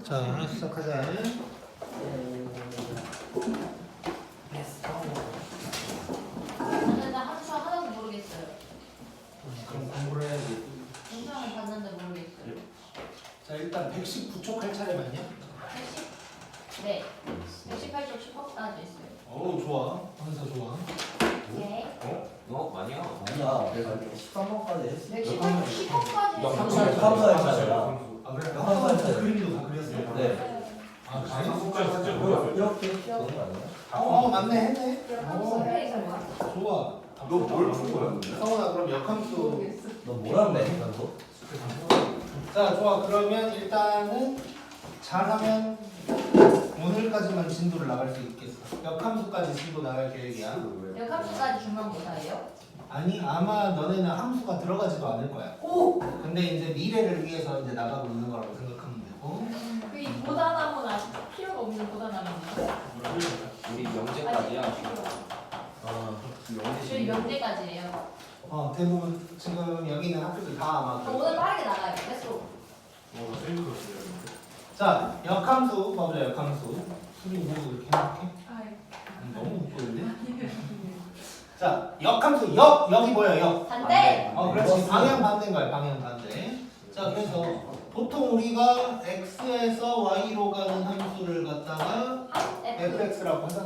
자, 시작하자. 저는 함수 하나도 모르겠어요. 그럼 공부를 해야지. 영상을 봤는데 모르겠어요. 자, 일단 119쪽 할 차례만요. 110? 네. 118쪽 10호까지 있어요. 어우, 좋아. 항상 좋아. 네. 아니야. 아니야, 내가 13번까지 했어. 118쪽 10호까지 역함수 있어요. 역함수였잖아. 아, 그래? 역함수 그림도 다 그렸어요? 네. 아, 그래? 이렇게 되는 거 아니야? 맞네, 했네. 좋아. 너뭘 푼 거야? 성훈아, 그럼 역함수. 너 뭐란데? 나도? 자, 좋아. 그러면 일단은 잘하면 오늘까지만 진도를 나갈 수 있겠어. 역함수까지 진도 나갈 계획이야. 역함수까지 중간고사예요? 아니, 아마 너네는 함수가 들어가지도 않을 거야. 오! 근데 이제 미래를 위해서 이제 나가고 있는 거라고 생각하면 되고. 이 보다나무는 필요가 없는 보다나무인가요? 우리 영재까지야. 저희 명제까지예요. 대부분 지금 여기 있는 학교들 다 아마. 그럼 오늘 빠르게 나가요. 렛츠고. 자, 역함수 봐보자. 역함수. 수리 뭐 이렇게 해놓게? 너무 못 보이네. 자, 역함수. 여기 뭐야? 역. 반대! 그렇지. 방향 반대인 거야. 방향 반대. 자, 그래서 보통 우리가 x에서 y로 가는 함수를 갖다가 fx라고 하잖아.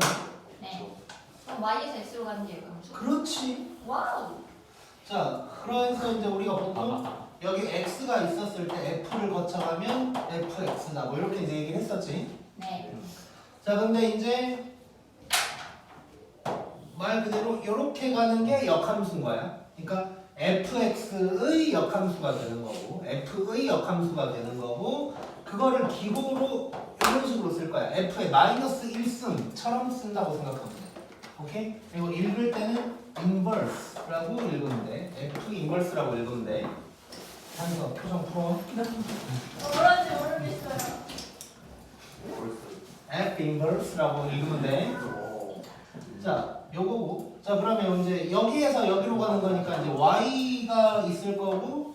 네. 그럼 y에서 x로 가는 게 역함수? 그렇지. 와우! 자, 그래서 이제 우리가 보통 여기 x가 있었을 때 f를 거쳐가면 fx다. 뭐 이렇게 이제 얘기를 했었지. 네. 자, 근데 이제 말 그대로 이렇게 가는 게 역함수인 거야. 그러니까 fx의 역함수가 되는 거고 f의 역함수가 되는 거고 그거를 기호로 이런 식으로 쓸 거야. f의 마이너스 1승처럼 쓴다고 생각하면 돼. 오케이? 그리고 읽을 때는 inverse라고 읽으면 돼. f inverse라고 읽으면 돼. 한서 표정 풀어. 뭐라는지 모르겠어요. f inverse라고 읽으면 돼. 자, 요거고. 자, 그러면 이제 여기에서 여기로 가는 거니까 이제 y가 있을 거고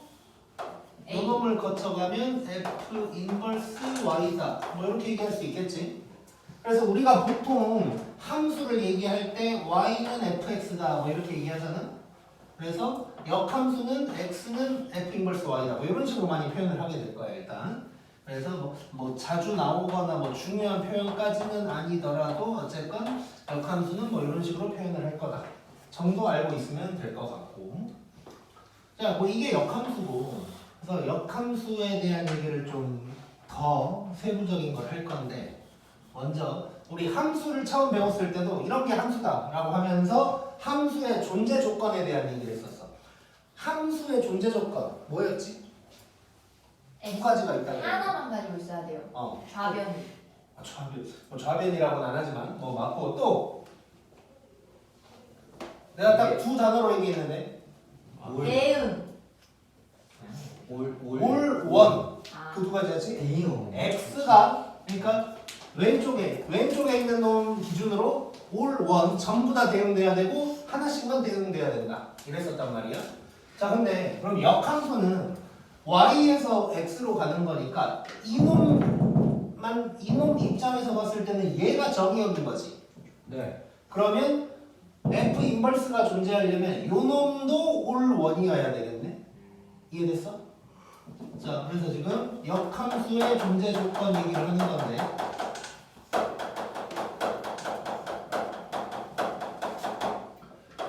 요 놈을 거쳐가면 f 인버스 y다. 뭐 이렇게 얘기할 수 있겠지. 그래서 우리가 보통 함수를 얘기할 때 y는 fx다. 뭐 이렇게 얘기하잖아. 그래서 역함수는 x는 f 인버스 y다. 뭐 이런 식으로 많이 표현을 하게 될 거야, 일단. 그래서 뭐 자주 나오거나 뭐 중요한 표현까지는 아니더라도 어쨌건 역함수는 뭐 이런 식으로 표현을 할 거다 정도 알고 있으면 될 것 같고. 자, 뭐 이게 역함수고, 그래서 역함수에 대한 얘기를 좀 더 세부적인 걸 할 건데, 먼저 우리 함수를 처음 배웠을 때도 이런 게 함수다 라고 하면서 함수의 존재 조건에 대한 얘기를 했었어. 함수의 존재 조건 뭐였지? 두 가지가 있다. 하나만 가지고 있어야 돼요. 좌변. 좌변. 뭐 좌변이라고는 안 하지만 뭐 맞고 또 내가 딱 두 단어로 얘기했는데 대응. 올1 그 두 가지였지? 대용. x가 그러니까 왼쪽에 있는 놈 기준으로 올1 전부 다 대응돼야 되고 하나씩만 대응돼야 된다 이랬었단 말이야. 자, 근데 그럼 역함수는 y에서 x로 가는 거니까 이놈 입장에서 봤을 때는 얘가 정의역인 거지. 네. 그러면 f 인버스가 존재하려면 요 놈도 올1이어야 되겠네. 이해됐어? 자, 그래서 지금 역함수의 존재 조건 얘기를 하는 건데,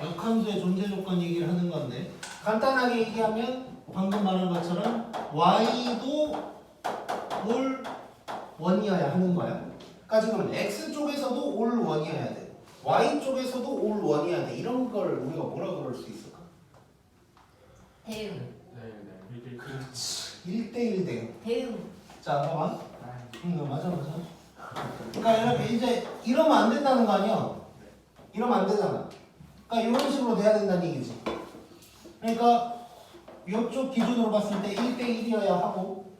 역함수의 존재 조건 얘기를 하는 건데, 간단하게 얘기하면 방금 말한 것처럼 y도 올1이어야 하는 거야. 그러니까 지금 x 쪽에서도 올1이어야 돼. y 쪽에서도 올1이어야 돼. 이런 걸 우리가 뭐라 그럴 수 있을까? 대응. 그렇지. 1대1 대응. 대응. 자, 봐봐. 맞아. 그러니까 이렇게 이제 이러면 안 된다는 거 아니야? 이러면 안 되잖아. 그러니까 이런 식으로 돼야 된다는 얘기지. 그러니까 이쪽 기준으로 봤을 때 1대1이어야 하고,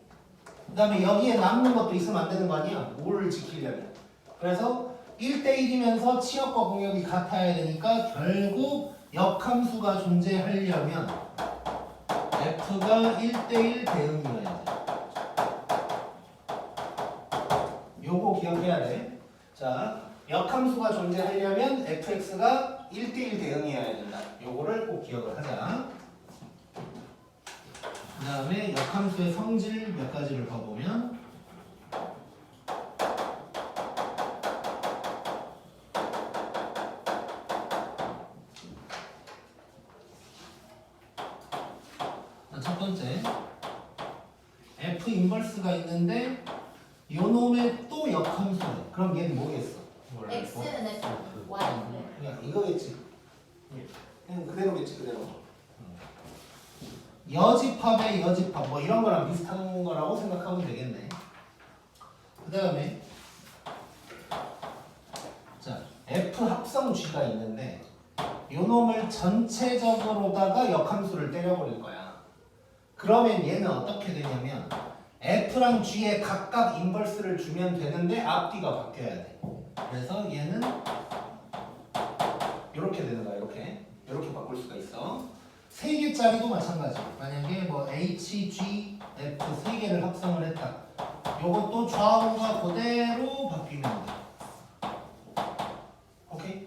그 다음에 여기에 남는 것도 있으면 안 되는 거 아니야? 뭘 지키려면. 그래서 1대1이면서 치역과 공역이 같아야 되니까 결국 역함수가 존재하려면 f가 1대1 대응이어야 돼. 기억해야 돼. 자, 역함수가 존재하려면 fx가 1대1 대응이어야 된다. 요거를 꼭 기억을 하자. 그 다음에 역함수의 성질 몇 가지를 봐보면 첫 번째 f 인버스가 있는데 요 놈의 또 역함수네. 그럼 얘는 뭐겠어? x는 f, y는 그냥 이거겠지. 그냥 그대로겠지, 그대로. 여집합의 여집합 뭐 이런 거랑 비슷한 거라고 생각하면 되겠네. 그 다음에 자 f 합성 g가 있는데 요 놈을 전체적으로다가 역함수를 때려버릴 거야. 그러면 얘는 어떻게 되냐면 f랑 g에 각각 인버스를 주면 되는데 앞뒤가 바뀌어야 돼. 그래서 얘는 이렇게 되는 거야. 이렇게 바꿀 수가 있어. 3개짜리도 마찬가지. 만약에 뭐 h, g, f 3개를 합성을 했다. 요것도 좌우가 그대로 바뀌면 돼. 오케이?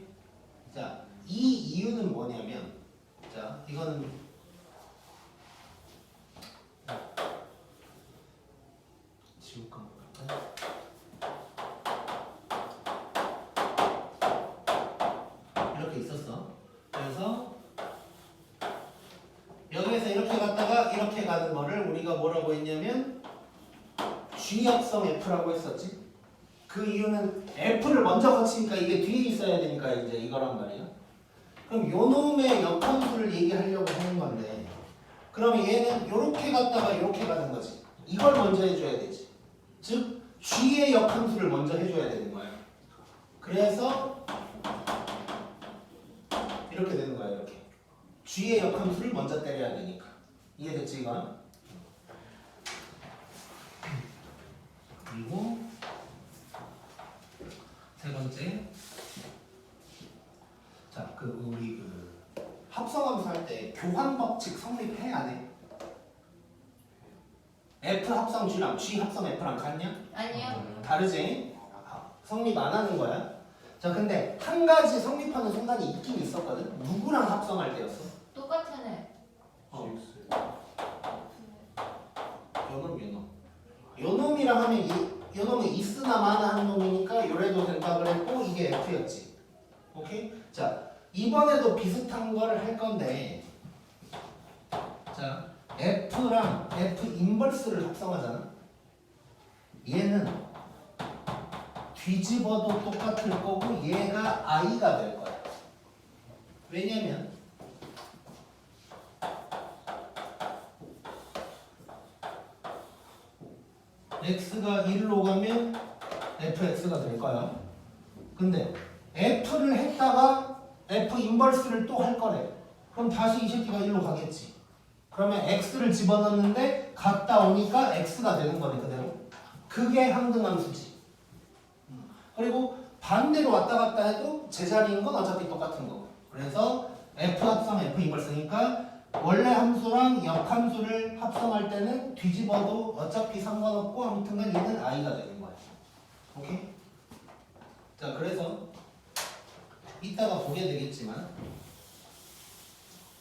자, 이 이유는 뭐냐면 자, 이거는 지울까 말까? 이렇게 있었어. 그래서 여기에서 이렇게 갔다가 이렇게 가는 거를 우리가 뭐라고 했냐면 G 합성 F라고 했었지. 그 이유는 F를 먼저 거치니까 이게 뒤에 있어야 되니까 이제 이거란 말이야. 그럼 요 놈의 역함수를 얘기하려고 하는 건데 그러면 얘는 요렇게 갔다가 이렇게 가는 거지. 이걸 먼저 해줘야 되지. 즉 G의 역함수를 먼저 해줘야 되는 거야. 그래서 이렇게 되는 거야. 이렇게 G의 역함수를 먼저 때려야 되니까. 이해됐지 이건? 그리고 세 번째 자, 우리 합성함수 할 때 교환 법칙 성립해 안 해? F 합성 G랑 G 합성 F랑 같냐? 아니요. 다르지? 성립 안 하는 거야. 자, 근데 한 가지 성립하는 순간이 있긴 있었거든. 누구랑 합성할 때였어? 똑같은 애. 요놈이랑 하면 요놈은 있으나 마나 한 놈이니까 요래도 된다 그랬고 이게 F였지. 오케이? 자, 이번에도 비슷한 거를 할 건데 자, F랑 F 인버스를 합성하잖아. 얘는 뒤집어도 똑같을 거고 얘가 I가 될 거야. 왜냐면 x가 1로 가면 fx가 될 거야. 근데 f를 했다가 f 인버스를 또 할 거래. 그럼 다시 이 새끼가 1로 가겠지. 그러면 x를 집어넣는데 갔다 오니까 x가 되는 거네 그대로. 그게 항등함수지. 그리고 반대로 왔다 갔다 해도 제자리인 건 어차피 똑같은 거고. 그래서 f 합성 f 인버스니까 원래 함수랑 역함수를 합성할 때는 뒤집어도 어차피 상관없고 아무튼간 얘는 i가 되는 거야. 오케이? 자, 그래서 이따가 보게 되겠지만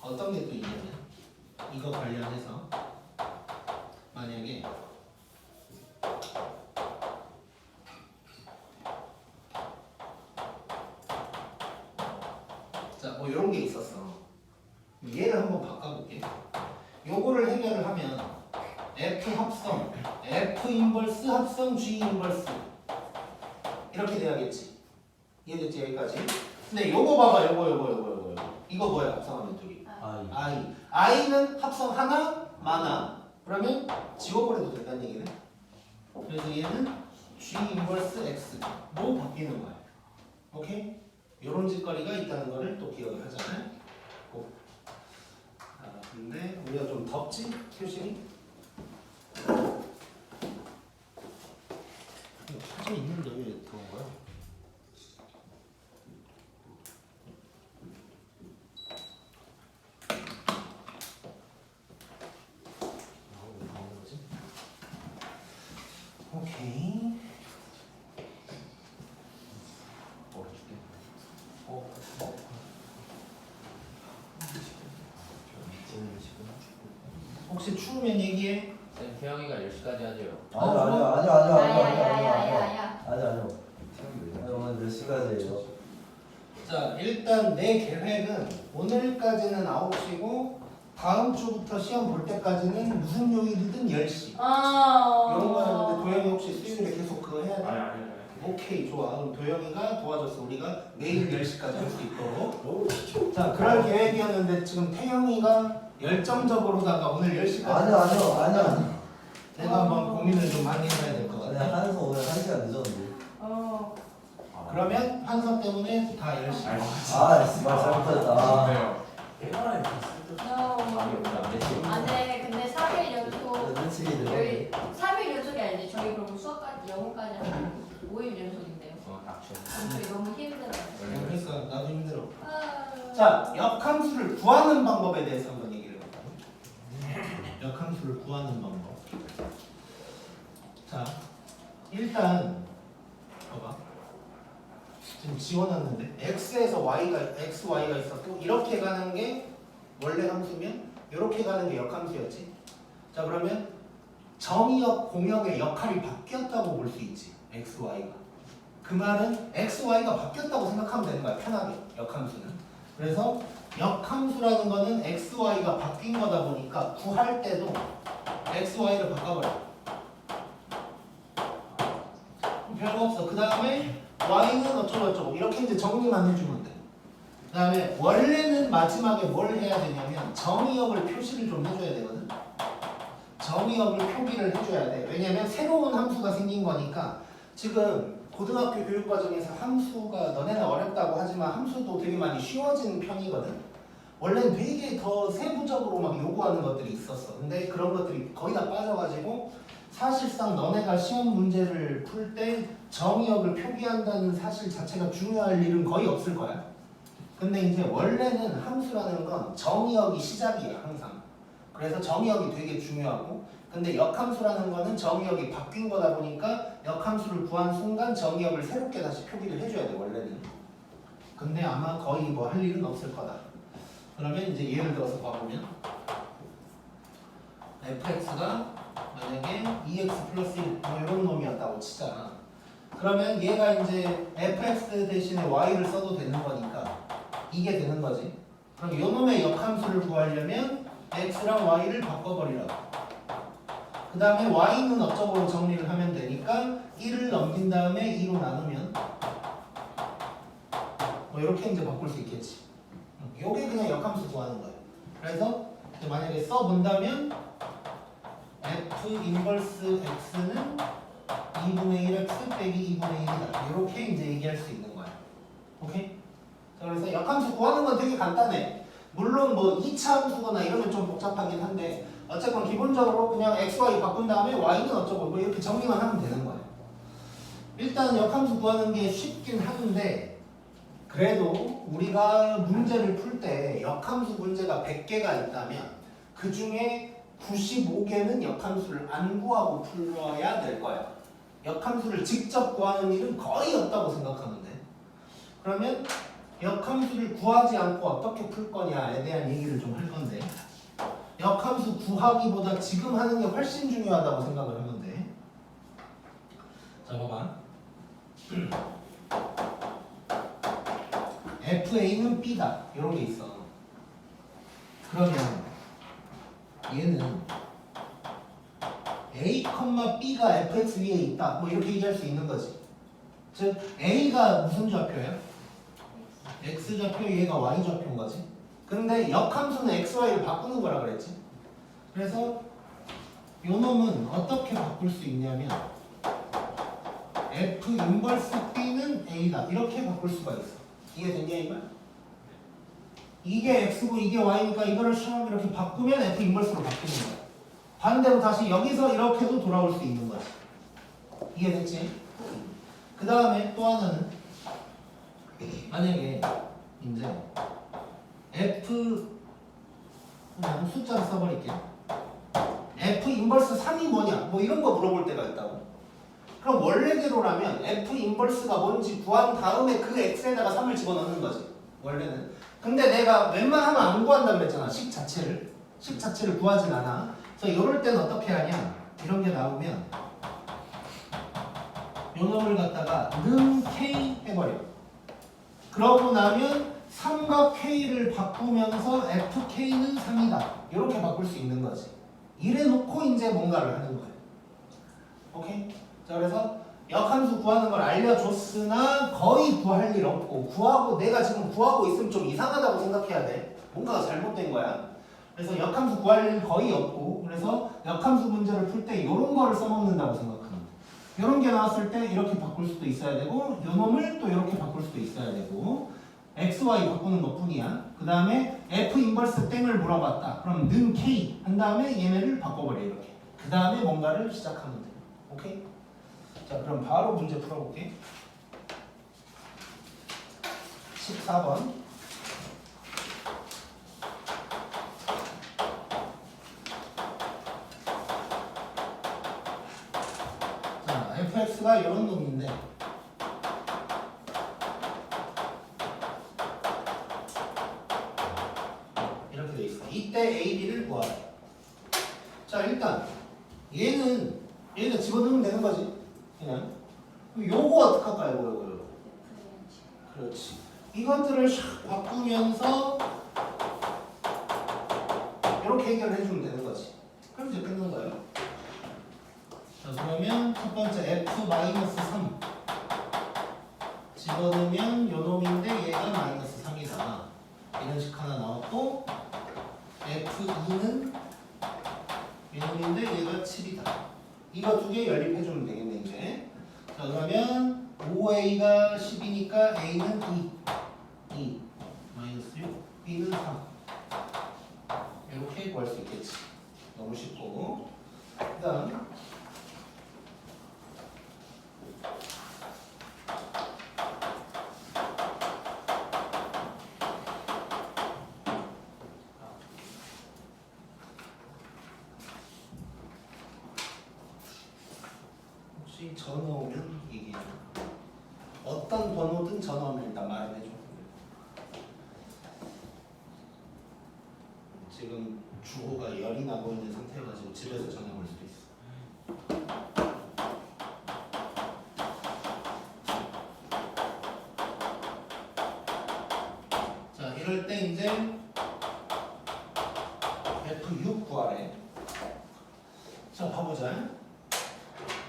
어떤 게 또 있냐면 이거 관련해서 만약에 자, 뭐 이런 게 있었어. 얘를 한번 바꿔볼게. 요거를 해결을 하면 F 합성, F 인버스 합성, G 인버스 이렇게 돼야겠지. 이해됐지 여기까지? 근데 요거 봐봐, 요거. 이거 뭐야 합성하면 둘이? I. I는 합성 하나, 많아. 그러면 지워버려도 된다는 얘기네. 그래서 얘는 G 인버스 X로 바뀌는 거야. 오케이? 요런 짓거리가 있다는 거를 또 기억을 하잖아요. 근데 우리가 좀 덥지? 교실이? 사진 있는데 왜 더운 거야? 오케이. 혹시 추우면 얘기해. 쌤 태영이가 10시까지 하재요. 야야야야야야. 아니요. 오늘 몇 시까지예요? 자, 일단 내 계획은 오늘까지는 9시고 다음 주부터 시험 볼 때까지는 무슨 요일이든 10시. 이런 거였는데 도영이 혹시 수요일에 계속 그거 해야 돼? 아니. 오케이, 좋아. 그럼 도영이가 도와줬어. 우리가 매일 10시까지 할 수 있도록. 자, 그럴 계획이었는데 지금 태영이가 열정적으로다가 오늘 10시까지. 아니요. 내가 한번 고민을 좀 많이 해봐야 될 것 같아. 그냥 한서 오늘 1시간 늦었는데. 그러면 한석 때문에 다 10시. 말 잘못했다. 네요. 안돼. 근데 3일 연속 눈치기 들어. 3일 연속이 아니지. 저희 그럼 수학까지 영어까지 하면 5일 연속인데요. 닥쳐. 그럼 저희 너무 힘들어요. 그러니까 나도 힘들어. 아. 자, 역함수를 구하는 방법에 대해서 한번 얘기를 해볼까요? 역함수를 구하는 방법. 자, 일단 봐봐. 지금 지워놨는데 x에서 xy가 있었고 이렇게 가는 게 원래 함수면 이렇게 가는 게 역함수였지. 자, 그러면 정의역 공역의 역할이 바뀌었다고 볼 수 있지. xy가. 그 말은 xy가 바뀌었다고 생각하면 되는 거야. 편하게 역함수는. 그래서 역함수라는 거는 xy가 바뀐 거다 보니까 구할 때도 xy를 바꿔버려. 별거 없어. 그 다음에 y는 어쩌고 이렇게 이제 정리만 해주면 돼. 그 다음에 원래는 마지막에 뭘 해야 되냐면 정의역을 표시를 좀 해줘야 되거든. 정의역을 표기를 해줘야 돼. 왜냐면 새로운 함수가 생긴 거니까. 지금 고등학교 교육과정에서 함수가 너네는 어렵다고 하지만 함수도 되게 많이 쉬워진 편이거든. 원래는 되게 더 세부적으로 막 요구하는 것들이 있었어. 근데 그런 것들이 거의 다 빠져가지고 사실상 너네가 시험 문제를 풀 때 정의역을 표기한다는 사실 자체가 중요할 일은 거의 없을 거야. 근데 이제 원래는 함수라는 건 정의역이 시작이야, 항상. 그래서 정의역이 되게 중요하고, 근데 역함수라는 거는 정의역이 바뀐 거다 보니까 역함수를 구한 순간 정의역을 새롭게 다시 표기를 해줘야 돼, 원래는. 근데 아마 거의 뭐 할 일은 없을 거다. 그러면 이제 예를 들어서 봐보면 fx가 만약에 2x 플러스 1 뭐 이런 놈이었다고 치잖아. 그러면 얘가 이제 fx 대신에 y를 써도 되는 거니까 이게 되는 거지. 그럼 요 놈의 역함수를 구하려면 x랑 y를 바꿔버리라고. 그 다음에 y는 어쩌고 정리를 하면 되니까 1을 넘긴 다음에 2로 나누면 뭐 이렇게 이제 바꿀 수 있겠지. 요게 그냥 역함수 구하는 거예요. 그래서 이제 만약에 써본다면 f 인버스 x는 2분의 1x 빼기 2분의 1이다. 이렇게 이제 얘기할 수 있는 거야. 오케이? 자, 그래서 역함수 구하는 건 되게 간단해. 물론 뭐 2차 함수거나 이러면 좀 복잡하긴 한데 어쨌건 기본적으로 그냥 x, y 바꾼 다음에 y는 어쩌고 뭐 이렇게 정리만 하면 되는 거예요. 일단 역함수 구하는 게 쉽긴 한데 그래도 우리가 문제를 풀 때 역함수 문제가 100개가 있다면 그 중에 95개는 역함수를 안 구하고 풀어야 될 거야. 역함수를 직접 구하는 일은 거의 없다고 생각하면 돼. 그러면 역함수를 구하지 않고 어떻게 풀 거냐에 대한 얘기를 좀 할 건데 역함수 구하기보다 지금 하는 게 훨씬 중요하다고 생각을 하면 돼. 자, 봐봐. FA는 B다. 이런 게 있어. 그러면 얘는 A, B가 fx 위에 있다. 뭐 이렇게 얘기할 수 있는 거지. 즉 A가 무슨 좌표야? x 좌표, 얘가 y 좌표인 거지. 근데 역함수는 x, y를 바꾸는 거라 그랬지. 그래서 요 놈은 어떻게 바꿀 수 있냐면 f 인버스 b는 a다. 이렇게 바꿀 수가 있어. 이해됐냐 이거? 이게 x고 이게 y니까 이거를 샥 이렇게 바꾸면 f 인버스로 바뀌는 거야. 반대로 다시 여기서 이렇게도 돌아올 수 있는 거지. 이해됐지? 그 다음에 또 하나는 만약에 이제 f 그냥 숫자를 써버릴게요. f 인버스 3이 뭐냐 뭐 이런 거 물어볼 때가 있다고. 그럼 원래대로라면 f 인버스가 뭔지 구한 다음에 그 x에다가 3을 집어넣는 거지 원래는. 근데 내가 웬만하면 안 구한다 그랬잖아. 식 자체를 구하진 않아. 그래서 이럴 땐 어떻게 하냐? 이런 게 나오면 요 놈을 갖다가 는 K 해버려. 그러고 나면 3과 K를 바꾸면서 FK는 3이다. 이렇게 바꿀 수 있는 거지. 이래 놓고 이제 뭔가를 하는 거예요. 오케이? 자, 그래서 역함수 구하는 걸 알려줬으나 거의 구할 일 없고, 구하고 내가 지금 구하고 있으면 좀 이상하다고 생각해야 돼. 뭔가가 잘못된 거야. 그래서 역함수 구할 일 거의 없고, 그래서 역함수 문제를 풀 때 이런 거를 써먹는다고 생각합니다. 이런 게 나왔을 때 이렇게 바꿀 수도 있어야 되고, 요 놈을 또 이렇게 바꿀 수도 있어야 되고, x, y 바꾸는 것 뿐이야. 그 다음에 f 인버스 땡을 물어봤다. 그럼 는 k 한 다음에 얘네를 바꿔버려 이렇게. 그 다음에 뭔가를 시작하면 돼. 오케이? 자, 그럼 바로 문제 풀어볼게. 14번. 자, fx가 이런 놈인데 이렇게 돼 있어. 이때 a, b를 구하라. 자, 일단 얘는 집어넣으면 되는 거지. 그냥 요거 어떻게 할까요? 요거. 그렇지. 이것들을 샥 바꾸면서 이렇게 해결을 해주면 되는 거지. 그럼 이제 끝난 거예요. 자, 그러면 첫 번째 f-3 집어넣으면 요 놈인데 얘가 -3이다. 이런 식 하나 나왔고, f2는 요 놈인데 얘가 7이다. 이거 두 개 연립해주면 되겠네 이제. 자, 그러면 5a가 10이니까 a는 2 -6 b는 3 이렇게 구할 수 있겠지. 너무 쉽고. 그 다음 혹시 전화 오면 얘기해. 어떤 번호든 전화 오면 일단 말을 해줘. 지금 주호가 열이 나고 있는 상태여가지고 집에서 전화 올 수도 있어. 자, 이럴 때 이제 F6 구하래. 자, 봐보자.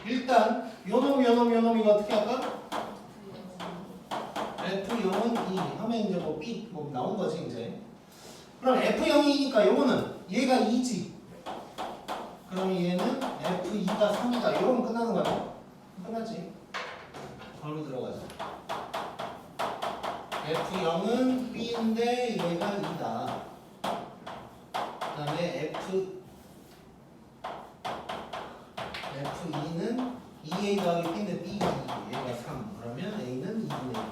일단 요놈 이거 어떻게 할까? F0은 2 하면 이제 뭐 B 뭐 나온 거지 이제. 그럼 F0이니까 요거는 얘가 2지. 그럼 얘는 F2가 3이다. 이러면 끝나는 거야. 끝났지. 바로 들어가자. F0은 B인데 얘가 2다. 그 다음에 F2는 2A 더하기 B인데 B 얘가 3. 그러면 A는 2분의 1.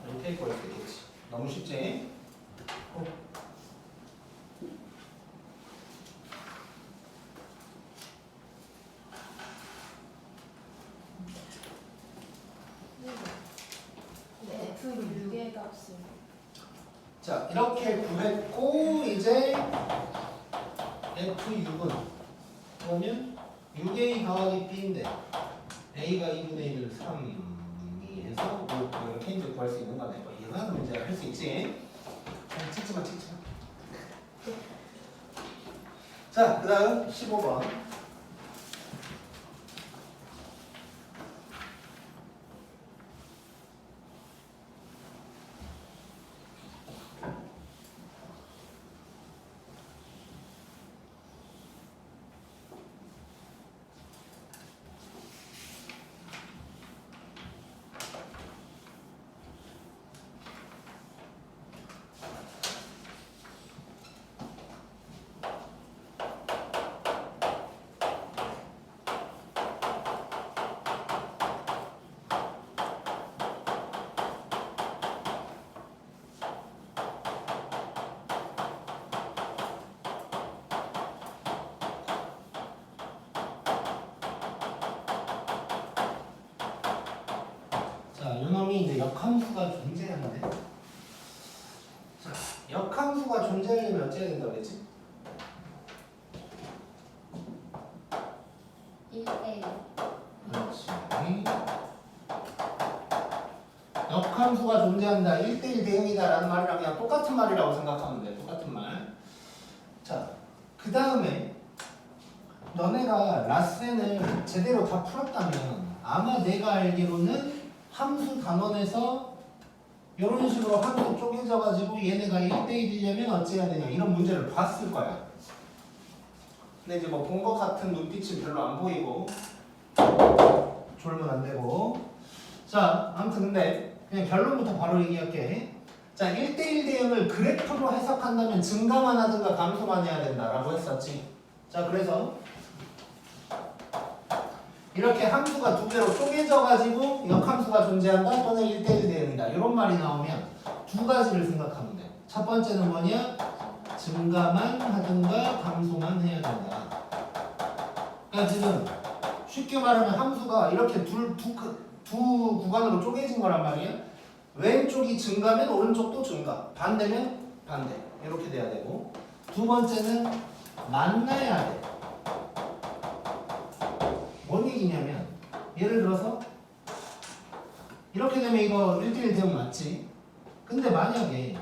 이렇게 구할 수 있겠지. 너무 쉽지? F6의 값을 자, 이렇게 구했고 이제 F6은 그러면 6A 더하기 B인데 A가 2분의 1을 3이 해서 5 이렇게 이제 구할 수 있는 거네. 뭐 이거는 문제 할 수 있지. 찍지 마. 자, 그 다음 15번. 자, 요놈이 이제 역함수가 존재하는데, 자, 역함수가 존재하려면 어찌해야 된다고 그랬지? 역함수가 존재한다 1대1 대응이다 라는 말이랑 그냥 똑같은 말이라고 생각하면 돼. 똑같은 말. 자, 그 다음에 너네가 라센을 제대로 다 풀었다면 아마 내가 알기로는 함수 단원에서 이런 식으로 함수 쪼개져가지고 얘네가 1대1이려면 어찌해야 되냐 이런 문제를 봤을 거야. 근데 이제 뭐 본 것 같은 눈빛이 별로 안 보이고 졸면 안 되고. 자, 아무튼 근데 그냥 결론부터 바로 얘기할게. 자, 1대1 대응을 그래프로 해석한다면 증가만 하든가 감소만 해야 된다라고 했었지. 자, 그래서 이렇게 함수가 두 개로 쪼개져가지고 역함수가 존재한다 또는 1대1 대응이다 이런 말이 나오면 두 가지를 생각하면 돼. 첫 번째는 뭐냐? 증가만 하든가 감소만 해야 된다. 그러니까 지금 쉽게 말하면 함수가 이렇게 두 구간으로 쪼개진 거란 말이야. 왼쪽이 증가면 오른쪽도 증가, 반대면 반대 이렇게 돼야 되고, 두 번째는 만나야 돼. 뭔 얘기냐면 예를 들어서 이렇게 되면 이거 1대1 대응 맞지? 근데 만약에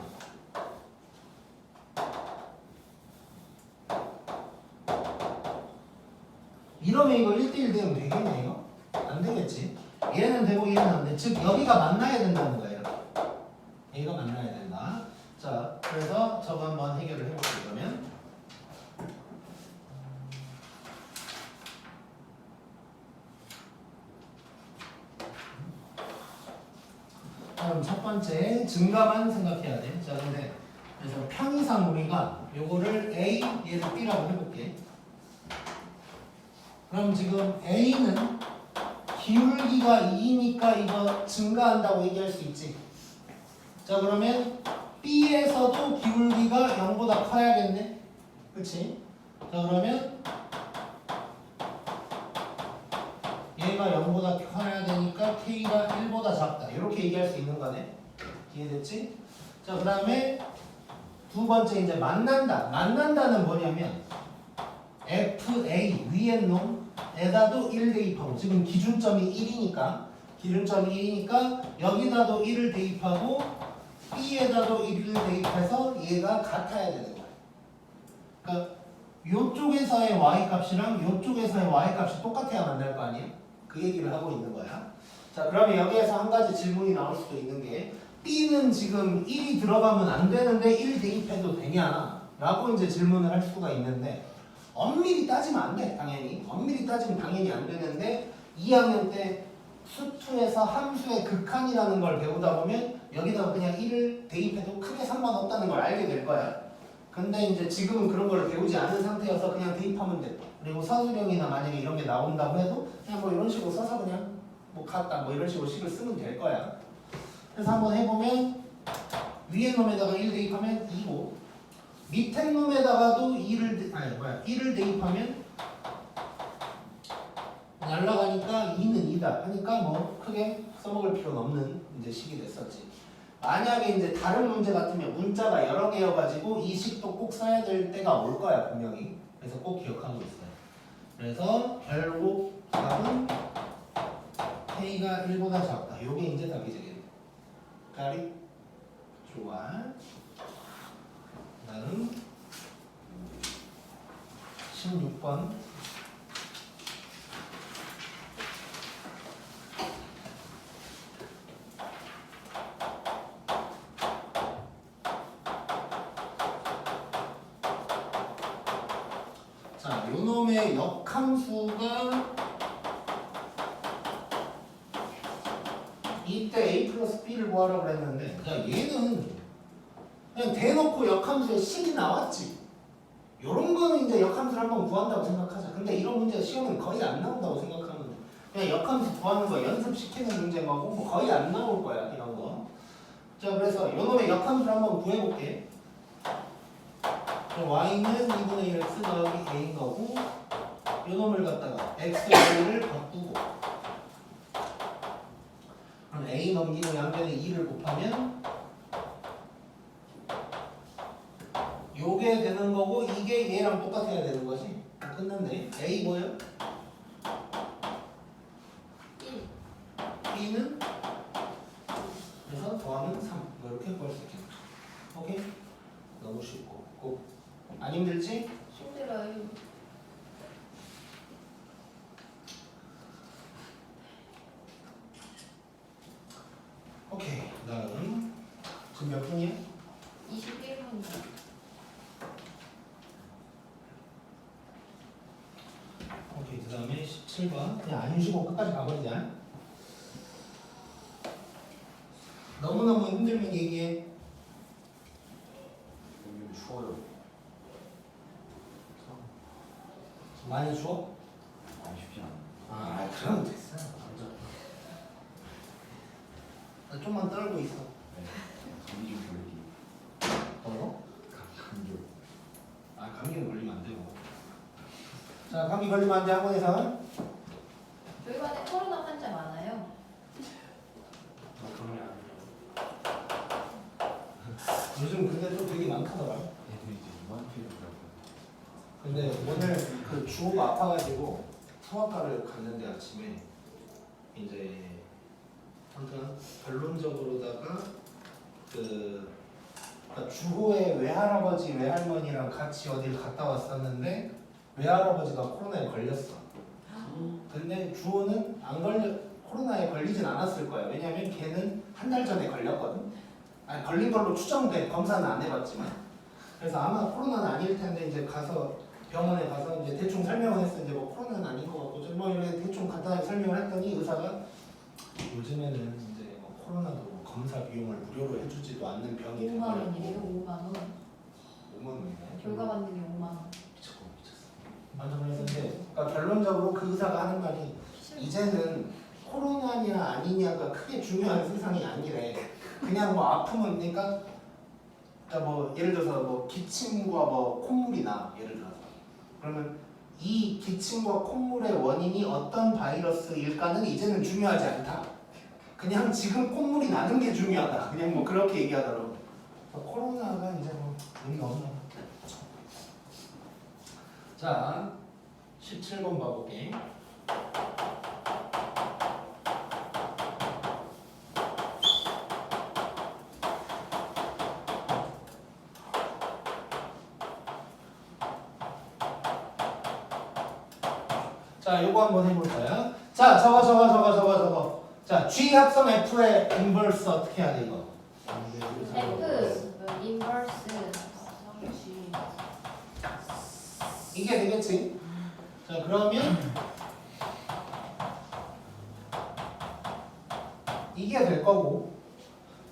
이러면 이거 1대1 대응 되겠냐 이거? 안 되겠지. 얘는 되고 얘는 안 돼. 즉 여기가 만나야 된다는 거예요. 여기가 만나야 된다. 자, 그래서 저거 한번 해결을 해볼게요. 그러면 그럼 첫 번째 증가만 생각해야 돼. 자, 근데 그래서 편의상 우리가 요거를 A, 얘를 B라고 해볼게. 그럼 지금 A는 기울기가 2니까 이거 증가한다고 얘기할 수 있지. 자, 그러면 B에서도 기울기가 0보다 커야겠네. 그치? 자, 그러면 얘가 0보다 커야 되니까 K가 1보다 작다. 이렇게 얘기할 수 있는 거네. 이해됐지? 자, 그 다음에 두 번째 이제 만난다. 만난다는 뭐냐면 FA 위에 놈에다도 1 대입하고, 지금 기준점이 1이니까 여기다도 1을 대입하고 B에다도 1을 대입해서 얘가 같아야 되는 거야. 그러니까 요쪽에서의 y값이랑 요쪽에서의 y값이 똑같아야 만날 거 아니에요? 그 얘기를 하고 있는 거야. 자, 그러면 여기에서 한 가지 질문이 나올 수도 있는 게 B는 지금 1이 들어가면 안 되는데 1 대입해도 되냐? 라고 이제 질문을 할 수가 있는데, 엄밀히 따지면 안 돼. 당연히 엄밀히 따지면 당연히 안 되는데 2학년 때 수투에서 함수의 극한이라는 걸 배우다 보면 여기다가 그냥 1을 대입해도 크게 상관없다는 걸 알게 될 거야. 근데 이제 지금은 그런 걸 배우지 않은 상태여서 그냥 대입하면 돼. 그리고 서술형이나 만약에 이런 게 나온다고 해도 그냥 뭐 이런 식으로 써서 그냥 뭐 같다 뭐 이런 식으로 식을 쓰면 될 거야. 그래서 한번 해보면 위에 놈에다가 1 대입하면 2고 밑에 놈에다가도 1을 대입하면 날라가니까 2는 2다 하니까 뭐 크게 써먹을 필요는 없는 이제 식이 됐었지. 만약에 이제 다른 문제 같으면 문자가 여러 개여가지고 이 식도 꼭 써야 될 때가 올 거야 분명히. 그래서 꼭 기억하고 있어요. 그래서 결국 답은 K가 1보다 작다. 요게 이제 답이 되겠네. 가리? 좋아. 다음 16번. 자, 요놈의 역함수가 이때 A 플러스 B를 구하라고 그랬는데, 자, 얘는 그냥 대놓고 역함수에 식이 나왔지. 요런 거는 이제 역함수를 한번 구한다고 생각하자. 근데 이런 문제 시험은 거의 안 나온다고 생각하면 돼. 그냥 역함수 구하는 거 연습시키는 문제인 거고 뭐 거의 안 나올 거야 이런 거. 자, 그래서 요놈의 역함수를 한번 구해볼게. y는 2분의 1 x 더하기 a인 거고, 요놈을 갖다가 x, y를 바꾸고, 그럼 a 넘기고 양변에 2를 곱하면 요게 되는 거고, 이게 얘랑 똑같아야 되는 거지. 끝났네. a 뭐예요? 1. b는 오케이. 다음 지금 몇 분이야? 21분. 오케이. 그 다음에 17번. 그냥 안 쉬고 끝까지 가버리자. 너무너무 힘들면 얘기해. 여기 추워요. 많이 추워? 안 쉽지 않아. 아, 그럼 됐어. 나 좀만 떨고 있어. 네. 감기 좀 걸리기. 떨어? 감기. 아, 감기는 걸리면 안 되고. 자, 감기 걸리면 안 돼, 학원에서. 저희 반에 코로나 환자 많아요. 그런 게 아니에요. 요즘 근데 또 되게 많다더라. 애들이 이제 이만필이라고. 근데 오늘 그 주호가 아파가지고 성악과를 갔는데 아침에 이제 아무튼 결론적으로다가 그러니까 주호의 외할아버지 외할머니랑 같이 어딜 갔다 왔었는데 외할아버지가 코로나에 걸렸어. 근데 주호는 안 코로나에 걸리진 않았을 거야. 왜냐면 걔는 한 달 전에 걸렸거든. 아니 걸린 걸로 추정돼. 검사는 안 해봤지만. 그래서 아마 코로나는 아닐 텐데 이제 가서 병원에 가서 이제 대충 설명을 했어. 이제 뭐 코로나는 아닌 것 같고 뭐 이렇게 대충 간단하게 설명을 했더니 의사가 요즘에는 이제 뭐 코로나도 검사 비용을 무료로 해주지도 않는 병이 5만 원이래요. 5만 원. 5만 원이네. 결과 받는 게 5만 원. 미쳤어. 맞아 그랬는데 그러니까 결론적으로 그 의사가 하는 말이 이제는 코로나냐 아니냐가 크게 중요한 세상이 아니래. 그냥 뭐 아프면 그러니까 뭐 예를 들어서 뭐 기침과 뭐 콧물이 나 예를 들어서 그러면 이 기침과 콧물의 원인이 어떤 바이러스일까는 이제는 중요하지 않다. 그냥 지금 콧물이 나는 게 중요하다. 그냥 뭐 그렇게 얘기하더라고. 코로나가 이제 뭐 의미가 없나 봐. 자, 17번 봐볼게. 자, 요거 한번 해볼 거야. 자, 저거. 자, G 합성 F의 인버스 어떻게 해야 돼 이거? F 인버스 G. 이게 되겠지? 자, 그러면 이게 될 거고.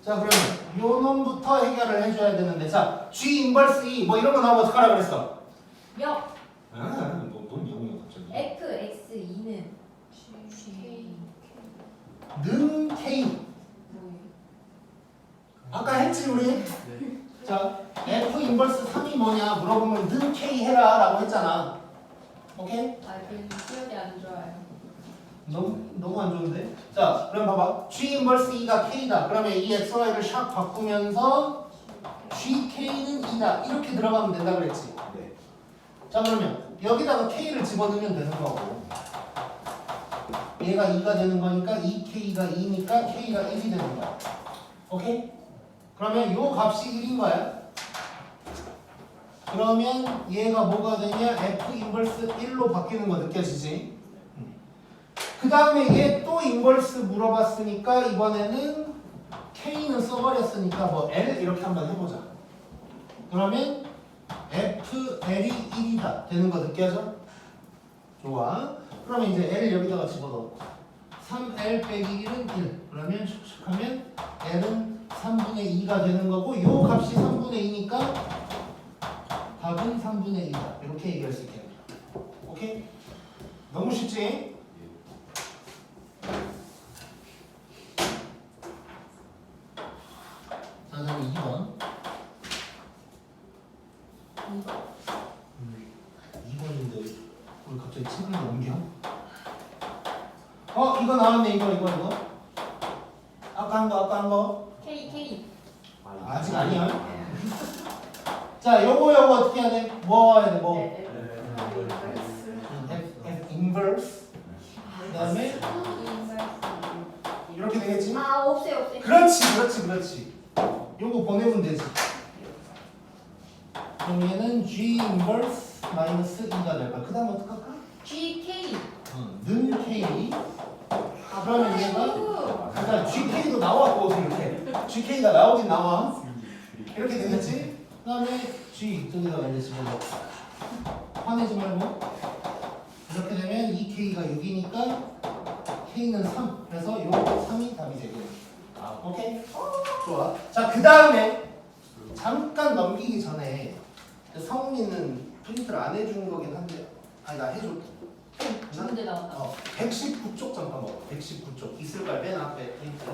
자, 그러면 요 놈부터 해결을 해줘야 되는데, 자, G 인버스 E 뭐 이런 거 나오면 어떡하라 그랬어? 역 뭔 영이야 갑자기? F X 2는 G 는 K. 뭐예요? 아까 했지 우리? 자, F 인버스 3이 뭐냐 물어보면 는 K 해라 라고 했잖아. 오케이? 아, 그 기억이 안 좋아요. 너무 안 좋은데? 자, 그럼 봐봐. G 인버스 E가 K다. 그러면 이 XY를 샥 바꾸면서 GK는 E다. 이렇게 들어가면 된다 그랬지? 네. 자, 그러면 여기다가 K를 집어넣으면 되는 거고 얘가 2가 되는 거니까 2K가 2니까 K가 1이 되는 거야. 오케이? 그러면 요 값이 1인 거야. 그러면 얘가 뭐가 되냐? F 인버스 1로 바뀌는 거 느껴지지? 그 다음에 얘 또 인버스 물어봤으니까 이번에는 K는 써버렸으니까 뭐 L 이렇게 한번 해보자. 그러면 FL이 1이다 되는 거 느껴져? 좋아. 그러면 이제 L 여기다가 집어넣고 3L 빼기 1은 1. 그러면 슉슉 하면 L은 3분의 2가 되는 거고 요 값이 3분의 2니까 답은 3분의 2다. 이렇게 얘기할 수 있겠네. 오케이? 너무 쉽지? 자, 다음 2번. 2번인데 우리 갑자기 책을 옮겨? 이거 나왔네. 이거. 아까 한 거. K 아직 아니야. 자, 요거 어떻게 해야 돼? 뭐 해야 돼? 뭐? F 인버스. 그다음에 이렇게 되겠지? 아, 없애요. 그렇지. 요거 보내면 되지. 그럼 얘는 G 인버스 마이너스 2가 될 거야. 그 다음 어떡할까? GK. 는 K. 그러면 얘가 일단 GK도 나왔고 이렇게 GK가 나오긴 나와. 이렇게 되겠지? 그 다음에 G 저기다가 이제 집어넣어. 화내지 말고. 이렇게 되면 2K가 6이니까 K는 3. 그래서 요 3이 답이 되겠네. 오케이? 좋아. 자, 그 다음에 잠깐 넘기기 전에 성민은 프린트를 안 해준 거긴 한데 아니 나 해줘. 좋은데 나온다. 119쪽 잠깐 먹어. 119쪽 있을 거야 맨 앞에 프린트.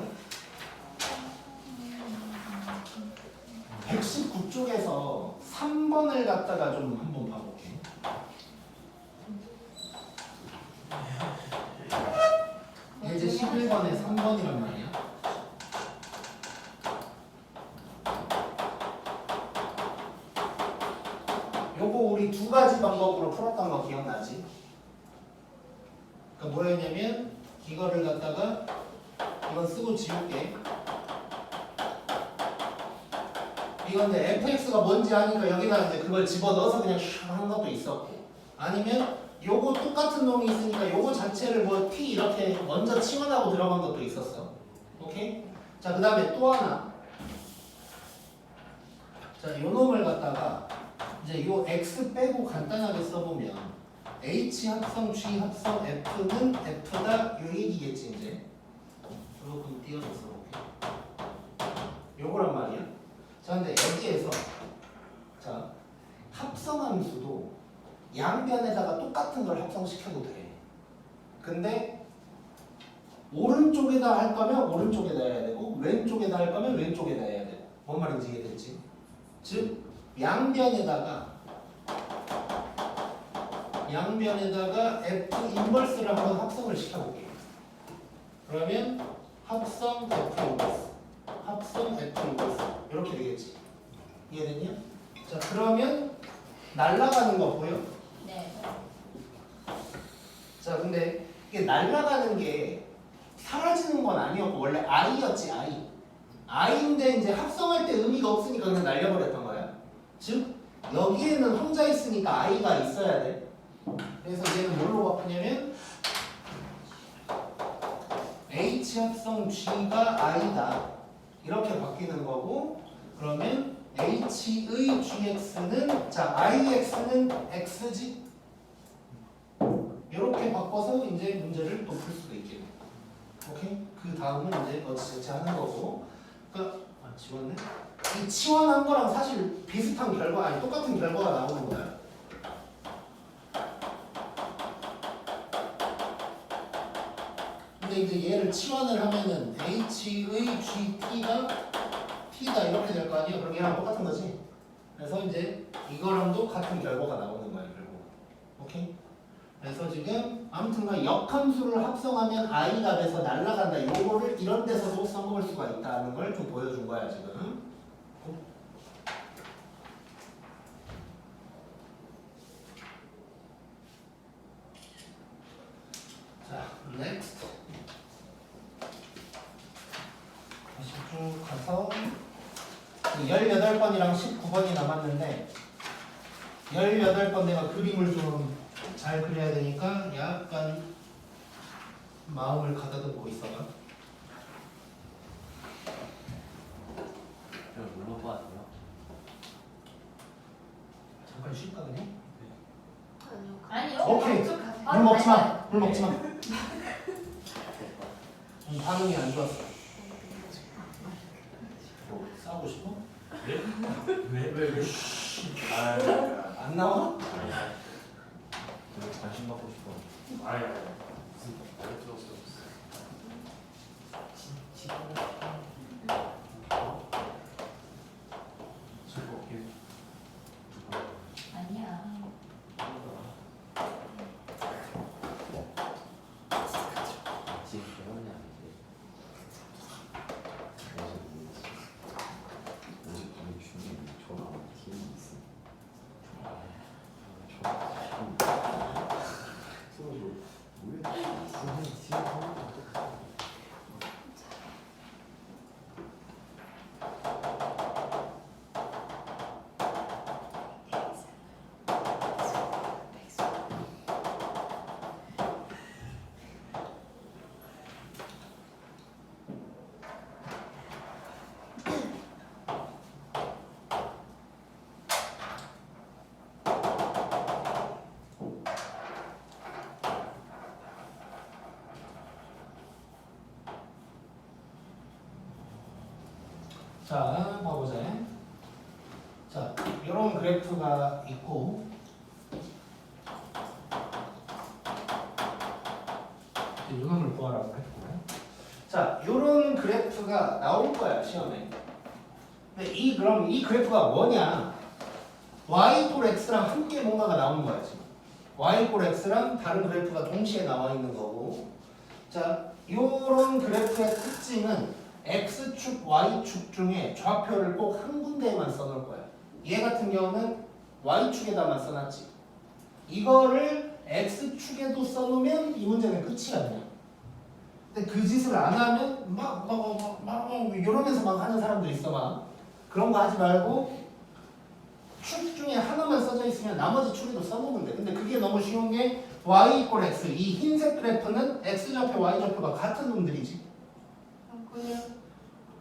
119쪽에서 3번을 갖다가 좀 한번 봐볼게. 예제 11번에 3번이란 말이야. 요거 우리 두 가지 방법으로 풀었던 거 기억나지? 그러니까 뭐였냐면 이거를 갖다가 이건 쓰고 지울게. 이건데 fx가 뭔지 아니까 여기다 이제 그걸 집어넣어서 그냥 슉 하는 것도 있었고, 아니면 요거 똑같은 놈이 있으니까 요거 자체를 뭐 t 이렇게 먼저 치환하고 들어간 것도 있었어. 오케이? 자, 그 다음에 또 하나. 자, 요 놈을 갖다가 이제 요 x 빼고 간단하게 써보면 h 합성 g 합성 f는 f다 요 얘기겠지 이제. 조금 띄어서 써볼게. 요거란 말이야. 자, 근데 여기에서 자 합성함수도 양변에다가 똑같은 걸 합성시켜도 돼. 근데 오른쪽에다 할 거면 오른쪽에다 해야 되고 왼쪽에다 할 거면 왼쪽에다 해야 돼. 뭔 말인지 이해됐지? 즉 양변에다가 F 인버스를 한번 합성을 시켜볼게요. 그러면 합성 F 인버스, 합성 F 인버스 이렇게 되겠지. 이해됐냐? 자, 그러면 날아가는 거 보여? 네. 자, 근데 이게 날아가는 게 사라지는 건 아니었고 원래 I였지, I. I인데 이제 합성할 때 의미가 없으니까 그냥 날려버렸던 거야. 즉 여기에는 혼자 있으니까 I가 있어야 돼. 그래서 얘는 뭘로 바꾸냐면 H 합성 G가 I다 이렇게 바뀌는 거고, 그러면 H의 GX는 자 IX는 X지 이렇게 바꿔서 이제 문제를 또 풀 수도 있겠네. 오케이? 그 다음은 이제 어찌저찌 하는 거고. 그러니까 지웠네? 이 치환한 거랑 사실 비슷한 결과, 아니 똑같은 결과가 나오는 거야. 근데 이제 얘를 치환을 하면은 H의 GT가 T다 이렇게 될 거 아니야? 그럼 얘랑 똑같은 거지? 그래서 이제 이거랑도 같은 결과가 나오는 거야 결국. 오케이? 그래서 지금 아무튼간 역함수를 합성하면 I가 돼서 날아간다. 요거를 이런 데서도 써먹을 수가 있다는 걸 좀 보여준 거야 지금. 자, next. 다시 쭉 가서 18번이랑 19번이 남았는데 18번 내가 그림을 좀 잘 그려야 되니까 약간 마음을 가다듬고 있어봐. 제가 물어봐도 돼요? 잠깐 쉴까 그냥? 아니요. 오케이. 물 먹지 마. 물 먹지 마. 반응이 안 좋았어. 뭐 싸우고 싶어? 왜? 안 나와? 제가 관심 받고 싶어. 아니 아니야. 지금 배웠냐 이제. 그래서 어제 밤에 중에 저랑 팀이 있어. 저 팀. 서로 왜 팀이 있어? 자, 봐보자. 자, 이런 그래프가 있고 이놈을 구하라고 했고, 자, 이런 그래프가 나올 거야 시험에. 근데 그럼 이 그래프가 뭐냐? y 꼴 x랑 함께 뭔가가 나오는 거야 지금. y 꼴 x랑 다른 그래프가 동시에 나와 있는 거고. 자, 요런 그래프의 특징은 x축, y축 중에 좌표를 꼭 한 군데에만 써놓을 거야. 얘 같은 경우는 y축에다만 써놨지. 이거를 x축에도 써놓으면 이 문제는 끝이야 그냥. 근데 그 짓을 안 하면 막 이러면서 막 하는 사람들 있어 막. 그런 거 하지 말고 축 중에 하나만 써져 있으면 나머지 축에도 써놓으면 돼. 근데 그게 너무 쉬운 게 y = x. 이 흰색 그래프는 x좌표, y좌표가 같은 놈들이지.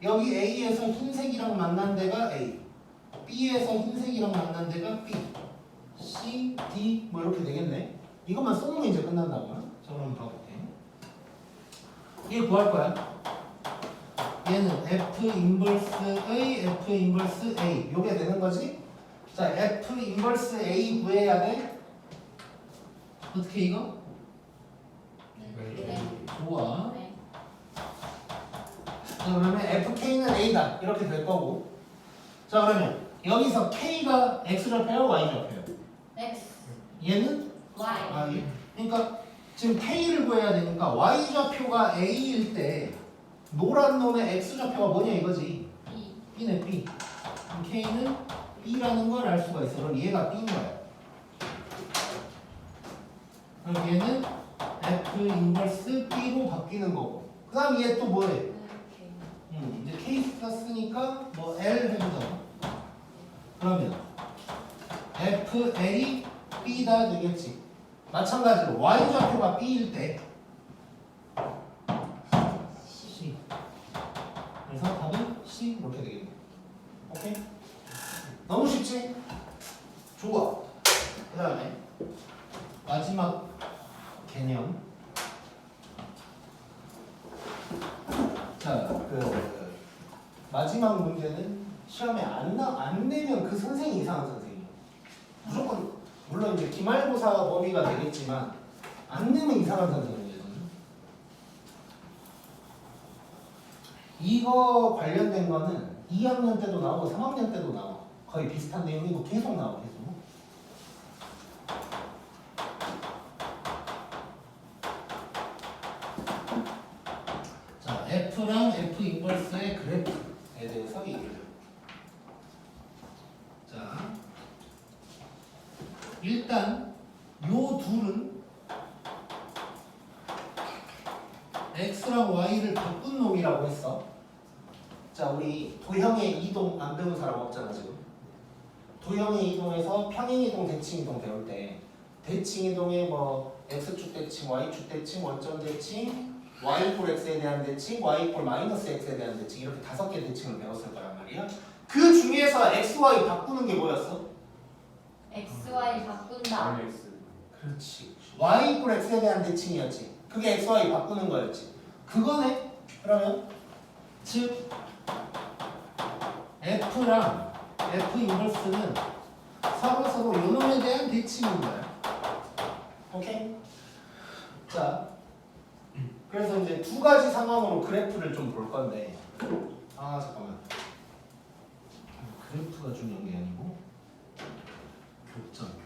여기 A에서 흰색이랑 만난 데가 A, B에서 흰색이랑 만난 데가 B, C, D 뭐 이렇게 되겠네. 이것만 써놓으면 이제 끝난다고. 자, 그럼 봐볼게. 얘 구할 거야. 얘는 F 인버스의 F 인버스 A 요게 되는 거지. 자, F 인버스 A 구해야 돼. 어떻게 이거? 네. 좋아. 네. 자, 그러면 FK는 A다 이렇게 될 거고. 자, 그러면 여기서 K가 X좌표야 Y좌표야? X, 얘는 Y. Y. 그러니까 지금 K를 구해야 되니까 Y좌표가 A일 때 노란 놈의 X좌표가 뭐냐 이거지. B. B네 B. 그럼 K는 B라는 걸 알 수가 있어. 그럼 얘가 B인 거야. 그럼 얘는 F 인버스 B로 바뀌는 거고. 그 다음 얘 또 뭐해? 이렇게. 이제 K가 쓰니까 뭐 L 해보자. 그러면 FA B다 되겠지. 마찬가지로 Y좌표가 B일 때 C. 그래서 답은 C 이렇게 되겠네. 오케이? 너무 쉽지? 좋아. 그 다음에 마지막 개념. 자, 마지막 문제는 시험에 안 내면 그 선생이 이상한 선생이에요. 무조건 물론 이제 기말고사 범위가 되겠지만 안 내면 이상한 선생이에요. 이거 관련된 거는 2학년 때도 나오고 3학년 때도 나와. 거의 비슷한 내용이고 계속 나와 계속. 자, F랑 F 인버스의 그래프에 대해서 얘기를 해요. 자, 일단 요 둘은 X랑 Y를 바꾼 놈이라고 했어. 자, 우리 도형의 이동 안 배운 사람 없잖아 지금. 도형의 이동에서 평행 이동, 대칭 이동 배울 때 대칭 이동에 뭐 X축 대칭, Y축 대칭, 원점 대칭, Y = X에 대한 대칭, Y = -X에 대한 대칭 이렇게 5개 대칭을 배웠을 거란 말이야. 그 중에서 X, Y 바꾸는 게 뭐였어? X, Y 바꾼다. 그렇지. Y = X에 대한 대칭이었지. 그게 X, Y 바꾸는 거였지. 그거네. 그러면 즉 F랑 F 인버스는 서로 요놈에 대한 대칭인 거야. 오케이? 자, 그래서 이제 두 가지 상황으로 그래프를 좀 볼 건데, 잠깐만. 그래프가 중요한 게 아니고 교점.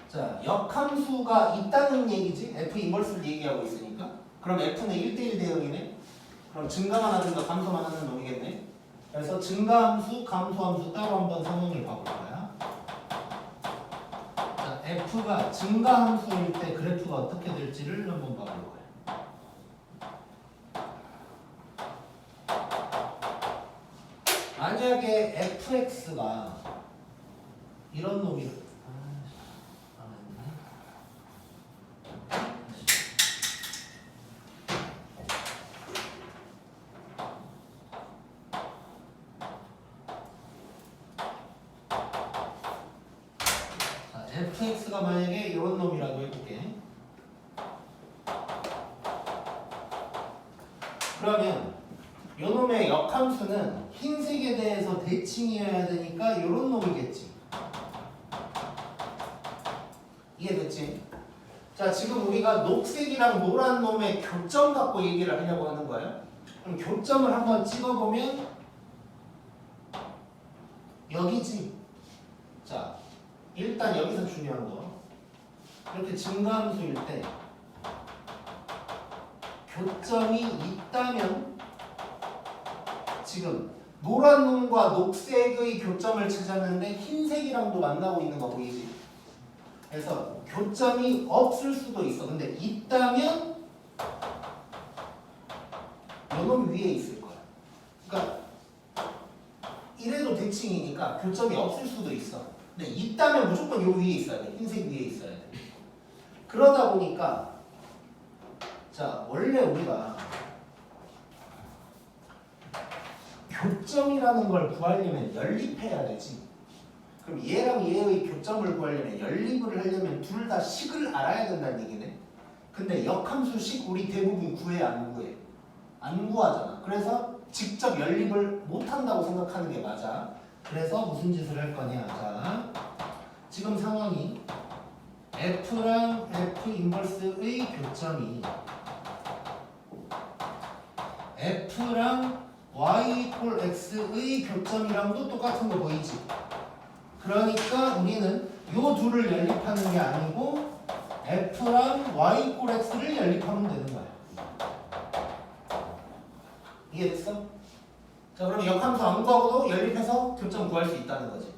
자, 역함수가 있다는 얘기지. F 인버스를 얘기하고 있으니까. 그럼 F는 1대1 대응이네. 그럼 증가만 하든가 감소만 하는 놈이겠네. 그래서 증가함수, 감소함수 따로 한번 상황을 봐볼 거야. 자, F가 증가함수일 때 그래프가 어떻게 될지를 한번 봐볼 거야. 만약에 fx가 이런 놈이 fx가 만약에 이런 놈이라고 해볼게. 그러면 요놈의 역함수는 흰색에 대해서 대칭이어야 되니까 요런 놈이겠지. 이해됐지? 자, 지금 우리가 녹색이랑 노란 놈의 교점 갖고 얘기를 하려고 하는 거예요. 그럼 교점을 한번 찍어보면 여기지. 자, 일단 여기서 중요한 거. 이렇게 증가함수일 때 교점이 있다면 지금 노란 놈과 녹색의 교점을 찾았는데 흰색이랑도 만나고 있는 거 보이지? 그래서 교점이 없을 수도 있어. 근데 있다면 요놈 위에 있을 거야. 그러니까 이래도 대칭이니까 교점이 없을 수도 있어. 근데 있다면 무조건 요 위에 있어야 돼. 흰색 위에 있어야 돼. 그러다 보니까 자, 원래 우리가 교점이라는 걸 구하려면 연립해야 되지. 그럼 얘랑 얘의 교점을 구하려면 연립을 하려면 둘 다 식을 알아야 된다는 얘기네. 근데 역함수식 우리 대부분 구해 안 구해? 안 구하잖아. 그래서 직접 연립을 못 한다고 생각하는 게 맞아. 그래서 무슨 짓을 할 거냐. 자, 지금 상황이 F랑 F 인버스의 교점이 F랑 Y 이퀄 X의 교점이랑도 똑같은 거 보이지? 그러니까 우리는 요 둘을 연립하는 게 아니고 F랑 Y 이퀄 X를 연립하면 되는 거야. 이해됐어? 자, 그럼 역함수 안 구하고도 연립해서 교점 구할 수 있다는 거지.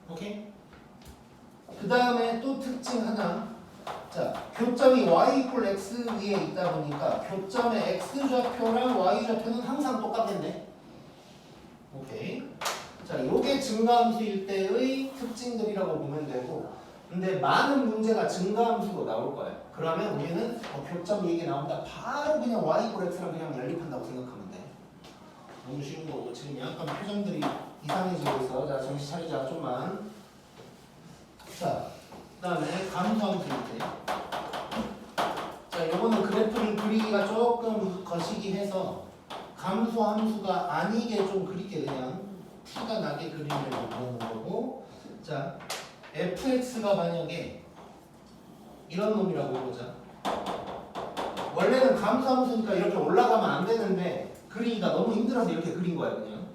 오케이? 그 다음에 또 특징 하나. 자, 교점이 y 이퀄 x 위에 있다 보니까 교점의 x 좌표랑 y 좌표는 항상 똑같겠네. 오케이. 자, 요게 증가함수일 때의 특징들이라고 보면 되고, 근데 많은 문제가 증가함수로 나올 거예요. 그러면 우리는 교점 얘기 나온다 바로 그냥 y 이퀄 x랑 그냥 연립한다고 생각하면 돼. 너무 쉬운 거고 지금 약간 표정들이 이상해지고 있어. 자, 정신 차리자 좀만. 자, 그 다음에 감소함수일 때. 자, 요거는 그래프를 그리기가 조금 거시기 해서 감소함수가 아니게 좀 그리게 그냥 티가 나게 그리려고 그러는 거고. 자, fx가 만약에 이런 놈이라고 해보자. 원래는 감소함수니까 이렇게 올라가면 안 되는데 그리기가 너무 힘들어서 이렇게 그린 거야 그냥.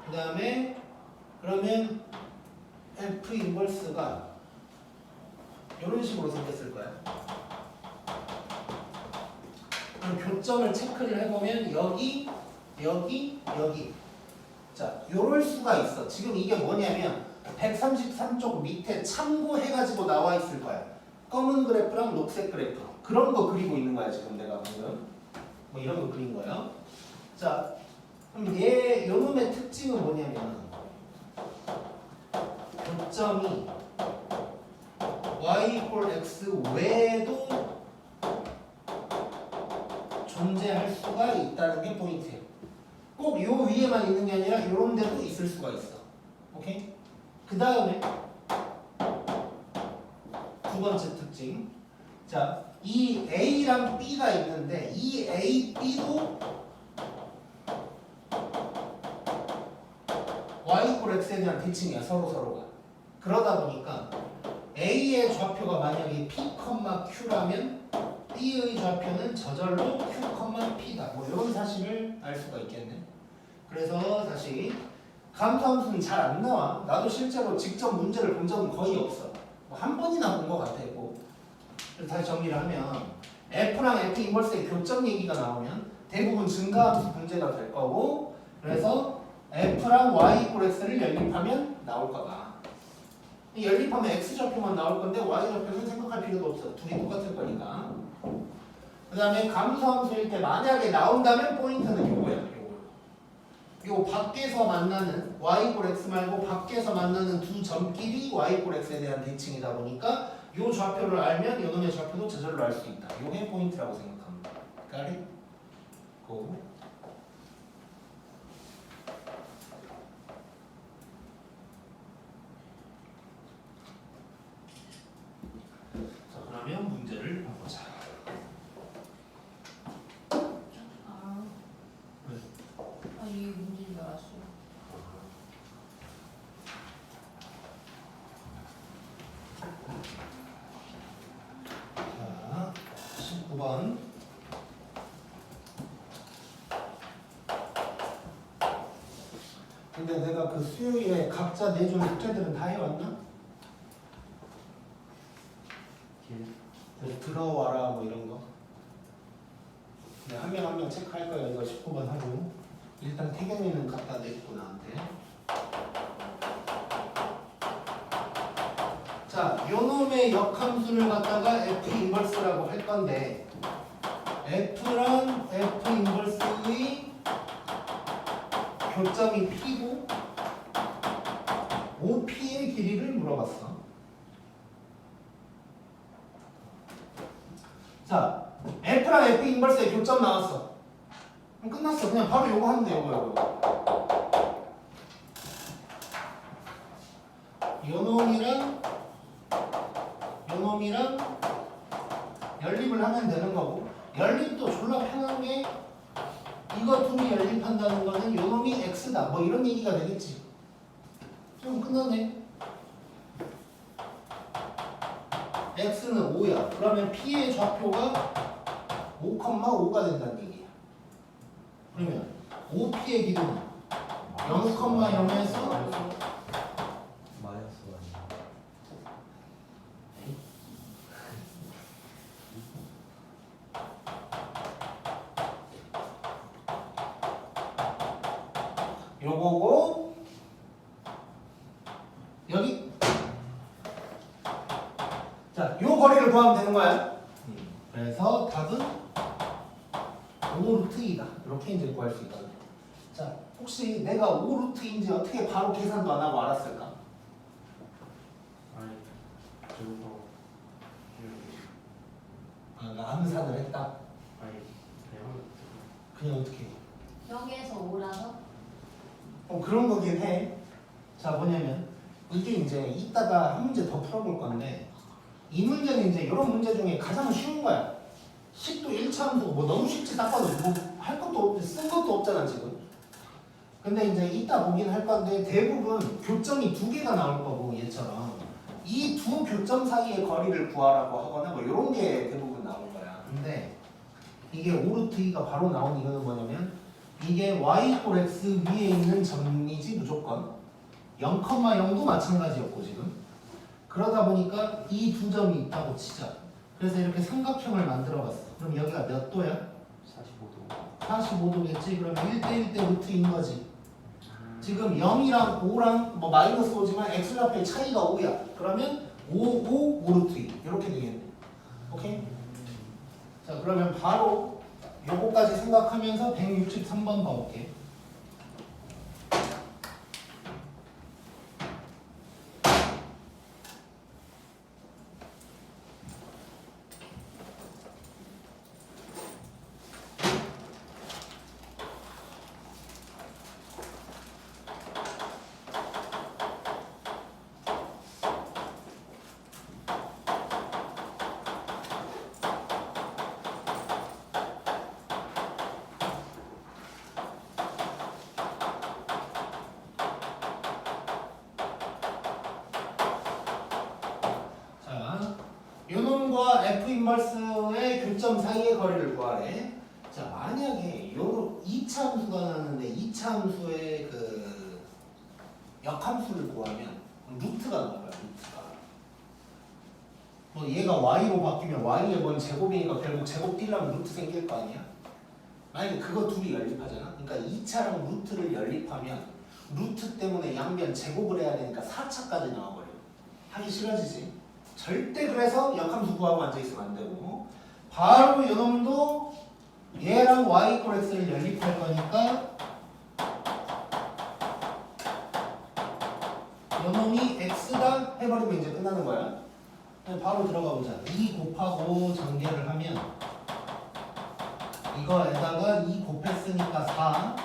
그 다음에 그러면 F 인버스가 이런 식으로 생겼을 거야. 그럼 교점을 체크를 해보면 여기, 여기, 여기. 자, 요럴 수가 있어. 지금 이게 뭐냐면 133쪽 밑에 참고해가지고 나와 있을 거야. 검은 그래프랑 녹색 그래프. 그런 거 그리고 있는 거야 지금 내가 방금. 뭐 이런 거 그린 거예요. 자, 그럼 요 놈의 특징은 뭐냐면 교점이 y 이퀄 x 외에도 존재할 수가 있다는 게 포인트예요. 꼭 요 위에만 있는 게 아니라 요런 데도 있을 수가 있어. 오케이? 그 다음에 두 번째 특징. 자, 이 A랑 B가 있는데 이 A, B도 y 이퀄 x에 대한 대칭이야 서로가. 그러다 보니까 A의 좌표가 만약에 P, Q라면 B의 좌표는 저절로 Q, P다. 뭐 이런 사실을 알 수가 있겠네. 그래서 다시 감소함수는 잘 안 나와. 나도 실제로 직접 문제를 본 적은 거의 없어. 뭐 한 번이나 본 것 같아. 뭐. 그래서 다시 정리를 하면 F랑 F 인버스의 교점 얘기가 나오면 대부분 증가함수 문제가 될 거고, 그래서 F랑 Y 이퀄 X를 연립하면 나올 거다. 연립하면 X 좌표만 나올 건데 Y 좌표는 생각할 필요도 없어. 둘이 똑같을 거니까. 그 다음에 감소함수일 때 만약에 나온다면 포인트는 요거야. 요 밖에서 만나는 Y 이퀄 X 말고 밖에서 만나는 두 점끼리 Y 이퀄 X에 대한 대칭이다 보니까 요 좌표를 알면 요놈의 좌표도 저절로 알 수 있다. 요게 포인트라고 생각합니다. Got it? Go. 자, 그러면 문제를 봐보자. 자, 9번. 근데 내가 그 수요일에 각자 내준 숙제들은 다 해왔나? 뭐 들어와라 뭐 이런 거. 네, 한 명 한 명 체크할 거야. 이거 19번 하고. 일단 태경이는 갖다 냈고 나한테. 자, 요놈의 역함수를 갖다가 F 인버스라고 할 건데 F랑 F 인버스의 교점이 P고 OP의 길이를 물어봤어. 자, F랑 F 인버스의 교점 나왔어. 그럼 끝났어. 그냥 바로 요거 하면 돼. 요거. 요놈이랑 연립을 하면 되는 거고, 연립도 졸라 편한 게 이거 둘이 연립한다는 거는 요놈이 X다 뭐 이런 얘기가 되겠지. 좀 끝났네. X는 5야. 그러면 P의 좌표가 5,5가 된다는 얘기야. 그러면 OP의 길이는 0,0에서 마이너스 1. 요거고 여기 자, 요 거리를 구하면 되는 거야. 그래서 답은 5루트이다. 이렇게 이제 구할 수 있거든. 자, 혹시 내가 5루트인지 어떻게 바로 계산도 안 하고 알았을까? 아니 저거 아, 나 암산을 했다. 아니 그냥 어떻게 해? 0에서 5라서 그런 거긴 해. 자, 뭐냐면 이게 이제 이따가 한 문제 더 풀어볼 건데 이 문제는 이제 이런 문제 중에 가장 쉬운 거야. 식도 1차함수고 뭐 너무 쉽지 딱 봐도 뭐 할 것도 없고 쓴 것도 없잖아 지금. 근데 이제 이따 보긴 할 건데 대부분 교점이 2개가 나올 거고 얘처럼 이 두 교점 사이의 거리를 구하라고 하거나 뭐 이런 게 대부분 나올 거야. 근데 이게 5루트2가 바로 나온 이유는 뭐냐면 이게 y = x 위에 있는 점이지 무조건 0,0도 마찬가지였고 지금 그러다 보니까 이 두 점이 있다고 치자. 그래서 이렇게 삼각형을 만들어 봤어. 그럼 여기가 몇 도야? 45도 45도겠지? 그러면 1대1대 루트인 거지. 지금 0이랑 5랑 뭐 마이너스 5지만 x좌표의 차이가 5야. 그러면 5, 5루트2 이렇게 되겠네. 오케이? 자, 그러면 바로 요거까지 생각하면서 163번 봐볼게. 요놈과 F 인버스의 교점 사이의 거리를 구하래. 자, 만약에 요 2차 함수가 나왔는데 2차 함수의 그 역함수를 구하면 루트가 나올 거야. 루트가. 뭐 얘가 y로 바뀌면 y의 뭔 제곱이니까 결국 제곱 띄려면 루트 생길 거 아니야? 만약에 그거 둘이 연립하잖아. 그러니까 2차랑 루트를 연립하면 루트 때문에 양변 제곱을 해야 되니까 4차까지 나와버려. 하기 싫어지지. 절대 그래서 역함수 구하고 앉아있으면 안 되고 바로 요놈도 얘랑 y = x를 연립할 거니까 요놈이 x다 해버리면 이제 끝나는 거야. 바로 들어가 보자. 2 곱하고 전개를 하면 이거에다가 2 곱했으니까 4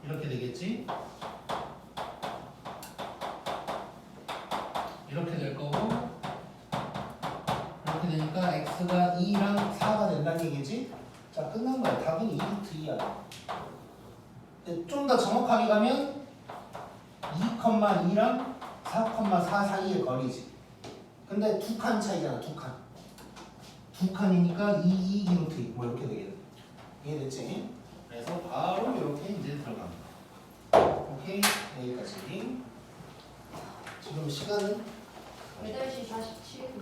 이렇게 되겠지? 이렇게 될 거고 이렇게 되니까 x가 2랑 4가 된다는 얘기지? 자, 끝난 거야. 답은 2루트 2야. 좀 더 정확하게 가면 2,2랑 4,4 사이의 거리지. 근데 두 칸 차이잖아. 두 두 칸이니까 2, 2, 2루트 2. 뭐 이렇게 되겠네. 이해됐지? 그래서 바로 이렇게 이제 들어갑니다. 오케이? 여기까지. 지금 시간은 8시 47분.